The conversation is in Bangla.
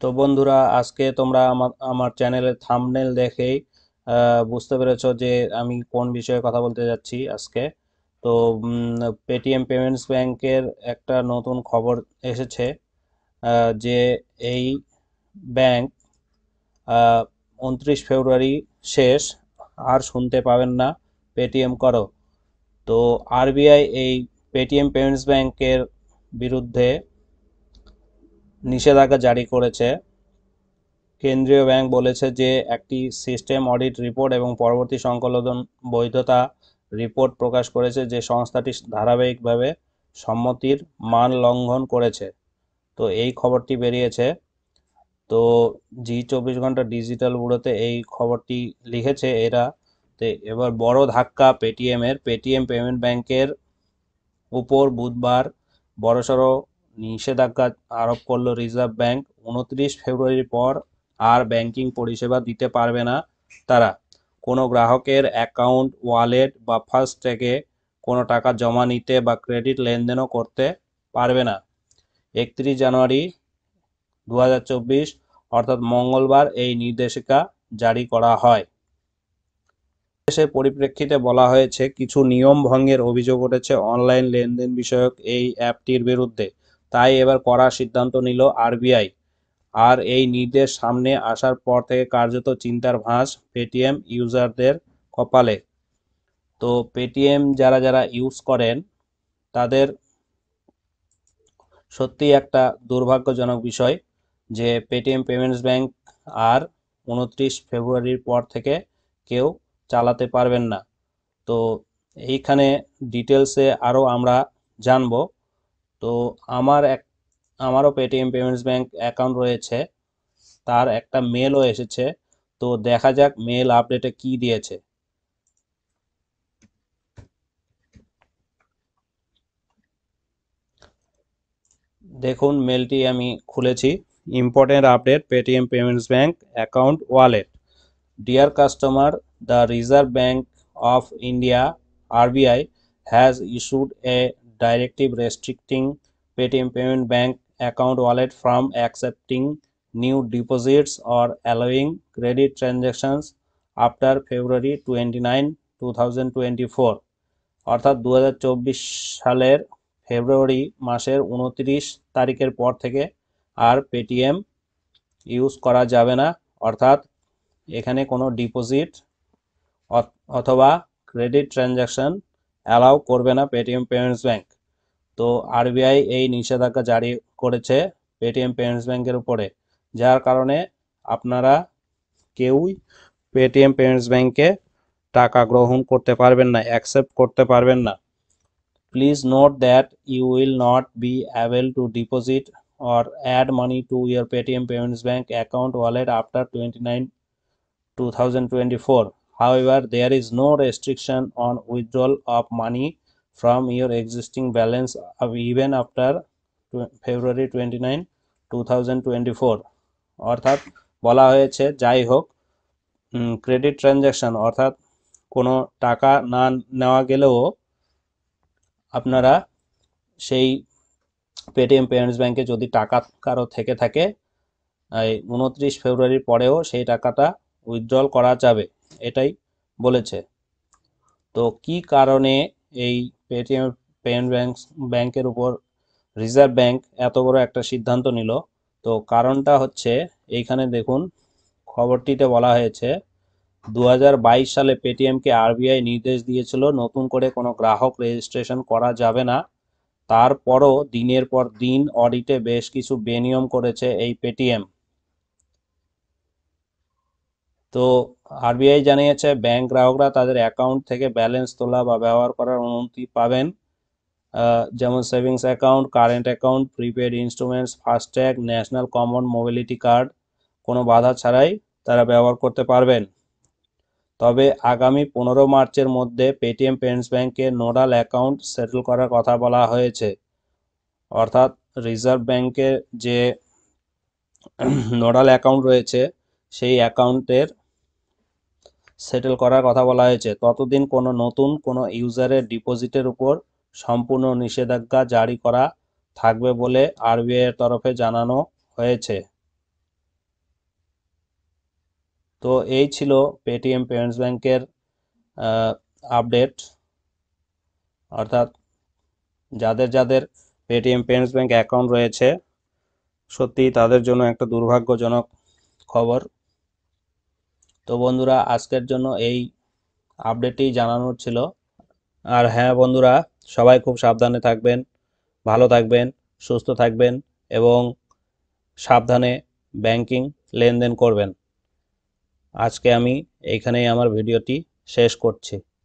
তো বন্ধুরা, আজকে তোমরা আমার চ্যানেলের থাম্বনেল দেখেই বুঝতে পেরেছো যে আমি কোন বিষয়ে কথা বলতে যাচ্ছি আজকে। তো পেটিএম পেমেন্টস ব্যাংকের একটা নতুন খবর এসেছে, যে এই ব্যাংক 29 ফেব্রুয়ারি শেষ, আর শুনতে পাবেন না পেটিএম করো। তো আরবিআই এই পেটিএম পেমেন্টস ব্যাংকের বিরুদ্ধে নিষেধাজ্ঞা জারি করেছে। কেন্দ্রীয় ব্যাংক বলেছে যে একটি সিস্টেম অডিট রিপোর্ট এবং পরবর্তী সংকলন বৈধতা রিপোর্ট প্রকাশ করেছে যে সংস্থাটি ধারাবাহিকভাবে সম্মতির মান লঙ্ঘন করেছে। তো এই খবরটি বেরিয়েছে। তো জি 24 ঘন্টা ডিজিটাল ব্যুরোতে এই খবরটি লিখেছে এরা। তো এবার বড় ধাক্কা পেটিএম পেমেন্ট ব্যাংকের উপর বুধবার বড়সড় নিষেধাজ্ঞা আরোপ করল রিজার্ভ ব্যাংক। 29 ফেব্রুয়ারির পর আর ব্যাংকিং পরিষেবা দিতে পারবে না তারা। কোনো গ্রাহকের অ্যাকাউন্ট, ওয়ালেট বা ফাস্ট্যাগে কোনো টাকা জমা নিতে বা ক্রেডিট লেনদেনও করতে পারবে না। 31 জানুয়ারি 2024 অর্থাৎ মঙ্গলবার এই নির্দেশিকা জারি করা হয়। সে পরিপ্রেক্ষিতে বলা হয়েছে কিছু নিয়ম ভঙ্গের অভিযোগ উঠেছে অনলাইন লেনদেন বিষয়ক এই অ্যাপটির বিরুদ্ধে। তাই এবার কড়া সিদ্ধান্ত নিল আরবিআই। আর এই নির্দেশ সামনে আসার পর থেকে কার্যত চিন্তার ভাঁজ পেটিএম ইউজারদের কপালে। তো পেটিএম যারা যারা ইউজ করেন তাদের সত্যি একটা দুর্ভাগ্যজনক বিষয় যে পেটিএম পেমেন্টস ব্যাংক আর 29 ফেব্রুয়ারির পর থেকে কেউ চালাতে পারবেন না। তো এইখানে ডিটেলসে আরও আমরা জানবো। তো আমারও পেটিএম পেমেন্টস ব্যাংক অ্যাকাউন্ট রয়েছে, তার একটা মেলও এসেছে। তো দেখা যাক মেল আপডেটে কি দিয়েছে। দেখুন, মেলটি আমি খুলেছি। Important update Paytm payments bank account wallet. Dear customer, the Reserve Bank of India (RBI) has issued a directive restricting Paytm Payment Bank account wallet from accepting new deposits or allowing credit transactions after February 29, 2024। অর্থাৎ 2024 সালের ফেব্রুয়ারি মাসের 29 তারিখের পর থেকে আর পেটিএম ইউজ করা যাবে না। অর্থাৎ এখানে কোনো ডিপোজিট অথবা ক্রেডিট ট্রানজাকশন অ্যালাউ করবে না পেটিএম পেমেন্টস ব্যাংক। তো আরবিআই এই নিষেধাজ্ঞা জারি করেছে পেটিএম পেমেন্টস ব্যাংকের উপরে, যার কারণে আপনারা কেউই পেটিএম পেমেন্টস ব্যাংকে টাকা গ্রহণ করতে পারবেন না, অ্যাকসেপ্ট করতে পারবেন না। Please note that you will not be able to deposit or add money to your Paytm Payments Bank account wallet after 29/2024. However, there is no restriction on withdrawal of money from your existing balance even after February 29, 2024। অর্থাৎ বলা হয়েছে যাই হোক, ক্রেডিট ট্রানজ্যাকশন অর্থাৎ কোনো টাকা না নেওয়া গেলেও আপনারা সেই পেটিএম পেমেন্টস ব্যাংকে যদি টাকা কারো থেকে থাকে, এই 29 ফেব্রুয়ারির পরেও সেই টাকাটা উইথড্রল করা যাবে, এটাই বলেছে। তো কি কারণে এই পেটিএম পেমেন্ট ব্যাংকের উপর রিজার্ভ ব্যাংক এত বড় একটা সিদ্ধান্ত নিল? তো কারণটা হচ্ছে এইখানে দেখুন, খবরটিতে বলা হয়েছে 2022 সালে পেটিএমকে আরবিআই নির্দেশ দিয়েছিল নতুন করে কোনো গ্রাহক রেজিস্ট্রেশন করা যাবে না। তারপরও দিনের পর দিন অডিটে বেশ কিছু বেনিয়ম করেছে এই পেটিএম। তো আরবিআই জানিয়েছে ব্যাংক গ্রাহকরা তাদের অ্যাকাউন্ট থেকে ব্যালেন্স তোলা বা ব্যবহার করার অনুমতি পাবেন, যেমন savings account, current account, prepaid instruments, FASTag, national common mobility card কোনো বাধা ছাড়াই তারা ব্যবহার করতে পারবেন। তবে আগামী 15 মার্চের মধ্যে পেটিএম পেমেন্টস ব্যাংকে নোডাল অ্যাকাউন্ট সেটেল করার কথা বলা হয়েছে। অর্থাৎ রিজার্ভ ব্যাংকের যে নোডাল অ্যাকাউন্ট রয়েছে সেই অ্যাকাউন্টের সেটেল করার কথা বলা হয়েছে। ততদিন কোনো নতুন কোনো ইউজারের ডিপোজিটের উপর সম্পূর্ণ নিষেধাজ্ঞা জারি করা থাকবে বলে আরবিআই এর তরফে জানানো হয়েছে। তো এই ছিল পেটিএম পেমেন্টস ব্যাংকের আপডেট, অর্থাৎ যাদের যাদের পেটিএম পেমেন্টস ব্যাংক অ্যাকাউন্ট রয়েছে সত্যি তাদের জন্য একটা দুর্ভাগ্যজনক খবর। তো বন্ধুরা, আজকের জন্য এই আপডেটই জানানোর ছিল। আর হ্যাঁ বন্ধুরা, সবাই খুব সাবধানে থাকবেন, ভালো থাকবেন, সুস্থ থাকবেন এবং সাবধানে ব্যাংকিং লেনদেন করবেন। আজকে আমি এইখানেই আমার ভিডিওটি শেষ করছি।